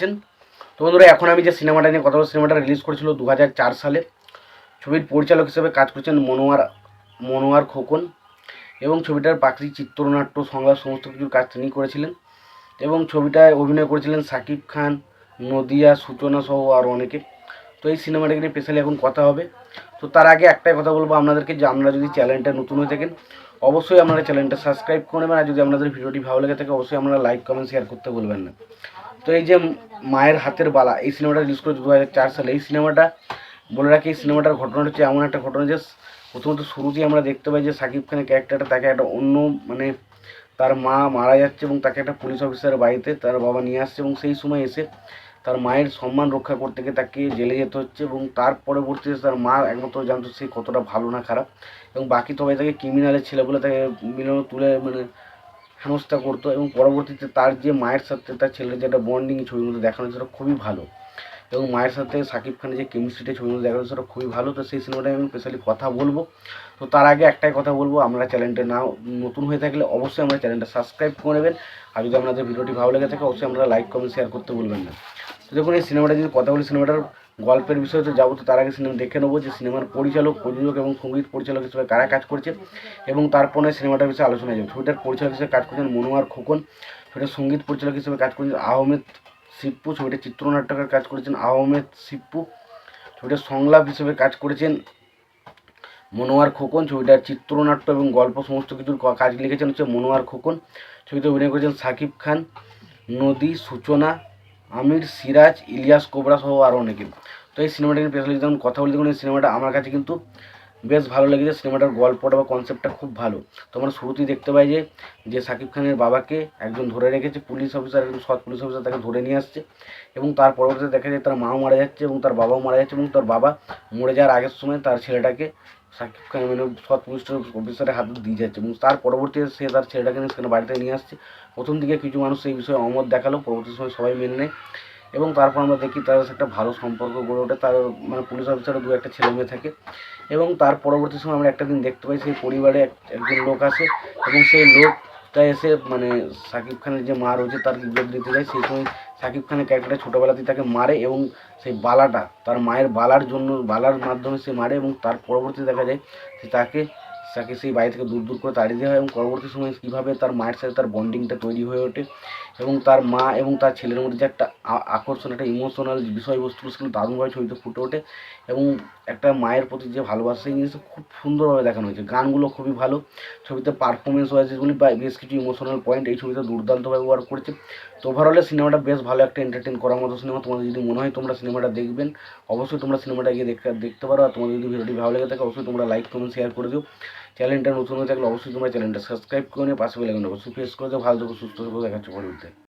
তো বন্ধুরা, এখন আমি যে সিনেমাটা নিয়ে কথা বলছি, সিনেমাটা রিলিজ করেছিল 2004 সালে। ছবির পরিচালক হিসেবে কাজ করেছেন মনোয়ার খোকন, এবং ছবিটার প্রাকৃতিক চিত্রনাট্য, সংলাপ সমস্ত কিছুর কাজ তিনি করেছিলেন। এবং ছবিটায় অভিনয় করেছিলেন শাকিব খান, নদিয়া, সূচনা সহ আরও অনেকে। তো এই সিনেমাটাকে নিয়ে স্পেশালি এখন কথা হবে। তো তার আগে একটাই কথা বলবো আপনাদেরকে, যে আপনারা যদি চ্যানেলটা নতুন হয়ে থাকেন অবশ্যই আপনারা চ্যানেলটা সাবস্ক্রাইব করে নেবেন। আর যদি আপনাদের ভিডিওটি ভালো লেগে থাকে অবশ্যই আপনারা লাইক, কমেন্ট, শেয়ার করতে ভুলবেন না। তো এই যে মায়ের হাতের বালা, এই সিনেমাটা রিলিজ করেছে 2004 সালে। এই সিনেমাটা বলে রাখি, এই সিনেমাটার ঘটনাটা হচ্ছে এমন একটা ঘটনা যে প্রথমত শুরুতেই আমরা দেখতে পাই যে শাকিব খানের ক্যারেক্টারটা, তাকে একটা অন্য তার মা মারা যাচ্ছে এবং তাকে একটা পুলিশ অফিসারের বাড়িতে তার বাবা নিয়ে আসছে, এবং সেই সময় এসে তার মায়ের সম্মান রক্ষা করতে গিয়ে তাকে জেলে যেতে হচ্ছে। এবং তার পরবর্তীতে তার মা একমাত্র জানতো সে কতটা ভালো না খারাপ, এবং বাকি সবাই তাকে ক্রিমিনালের ছেলে বলে তাকে তুলে হেনস্থা করতো। এবং পরবর্তীতে তার যে মায়ের সাথে তার ছেলের যে একটা বন্ডিং ছবির মধ্যে দেখানো সেটা খুবই ভালো, এবং মায়ের সাথে শাকিব খানের যে কেমিস্ট্রিটা ছবির মধ্যে দেখানো সেটা খুবই ভালো। তো সেই সিনেমাটায় আমি স্পেশালি কথা বলবো। তো তার আগে একটাই কথা বলবো, আমরা চ্যানেলটা নতুন হয়ে থাকলে অবশ্যই আমরা চ্যানেলটা সাবস্ক্রাইব করে নেবেন। আর যদি আপনাদের ভিডিওটি ভালো লেগে থাকে অবশ্যই আমরা লাইক, কমেন্ট, শেয়ার করতে ভুলবেন না। তো দেখুন, এই সিনেমাটা যদি কথা বলি, সিনেমাটার গল্পের বিষয়ে তো যাবো। তো তার আগে সিনেমা দেখে নেবো যে সিনেমার পরিচালক, প্রযোজক এবং সঙ্গীত পরিচালক হিসেবে কারা কাজ করছে, এবং তারপরে সিনেমাটার বিষয়ে আলোচনা যাবে। ছবিটার পরিচালক হিসেবে কাজ করছেন মনোয়ার খোকন, ছবিটার সঙ্গীত পরিচালক হিসেবে কাজ করছেন আহমেদ সিপ্পু, ছবিটার চিত্রনাট্যকার কাজ করেছেন আহমেদ সিপ্পু, ছবিটার সংলাপ হিসেবে কাজ করেছেন মনোয়ার খোকন, ছবিটার চিত্রনাট্য এবং গল্প সমস্ত কিছুর কাজ লিখেছেন হচ্ছে মনোয়ার খোকন। ছবিতে অভিনয় করেছেন শাকিব খান, নদী, সূচনা, আমির, সিরাজ, ইলিয়াস কোবরা সহ আরও অনেকে। তো এই সিনেমাটা নিয়ে স্পেশালি যখন কথা বলতে, এই সিনেমাটা আমার কাছে কিন্তু বেশ ভালো লেগেছে। সিনেমাটার গল্পটা বা কনসেপ্টটা খুব ভালো। তো আমরা শুরুতেই দেখতে পাই যে শাকিব খানের বাবাকে একজন ধরে রেখেছে, পুলিশ অফিসার, একজন সৎ পুলিশ অফিসার তাকে ধরে নিয়ে আসছে, এবং তার পরবর্তীতে দেখা যায় তার মাও মারা যাচ্ছে এবং তার বাবাও মারা যাচ্ছে, এবং তার বাবা মরে যাওয়ার আগের সময় তার ছেলেটাকে শাকিব খান সৎ পুলিশ অফিসারের হাতে দিয়ে যাচ্ছে, এবং তার পরবর্তীতে সে তার ছেলেটাকে নিয়ে সেখানে বাড়িতে নিয়ে আসছে। প্রথম দিকে কিছু মানুষ এই বিষয়ে অমত দেখালো, পরবর্তী সময় সবাই মেনে নেয়, এবং তারপর আমরা দেখি তাদের একটা ভালো সম্পর্ক গড়ে ওঠে। তার পুলিশ অফিসারের দু একটা ছেলে মেয়ে থাকে, এবং তার পরবর্তী সময় আমরা একটা দিন দেখতে পাই সেই পরিবারে একজন লোক আসে, এবং সেই লোকটা এসে শাকিব খানের যে মা রয়েছে তার যোগ দিতে যায়। সেই সময় শাকিব খানের ক্যারেক্টারটা ছোটোবেলাতেই তাকে মারে, এবং সেই বালাটা তার মায়ের বালার মাধ্যমে সে মারে, এবং তার পরবর্তীতে দেখা যায় যে তাকে সেই বাড়ি থেকে দূর করে তাড়িয়ে দেওয়া হয়, এবং পরবর্তী সময় কীভাবে তার মায়ের সাথে তার বন্ডিংটা তৈরি হয়ে ওঠে, এবং তার মা এবং তার ছেলের মধ্যে যে একটা আকর্ষণ, একটা ইমোশনাল বিষয়বস্তু সেগুলো দারুণভাবে ছবিতে ফুটে ওঠে, এবং একটা মায়ের প্রতি যে ভালোবাসা সেই জিনিসটা খুব সুন্দরভাবে দেখানো হয়েছে। গানগুলো খুবই ভালো, ছবিতে পারফরমেন্স ওয়াইজ যেগুলি বা বেশ কিছু ইমোশনাল পয়েন্ট এই ছবিতে দুর্দান্তভাবে ব্যবহার করেছে। তো ওভারঅলে সিনেমাটা বেশ ভালো, একটা এন্টারটেন করার মতো সিনেমা। তোমাদের যদি মনে হয় তোমরা সিনেমাটা দেখবেন অবশ্যই তোমরা সিনেমাটা গিয়ে দেখতে পারো। আর তোমাদের যদি ভিডিওটি ভালো লেগে থাকে অবশ্যই তোমরা লাইক, কমেন্ট, শেয়ার করে দিও। চ্যানেলটা নতুন হয়ে থাকলে অবশ্যই তোমরা চ্যানেলটা সাবস্ক্রাইব করে নিয়ে পাশে বেল আইকনটা অবশ্যই প্রেস করে দিও। ভালো থেকো, সুস্থ থেকো, দেখাচ্ছ পরবর্তীতে।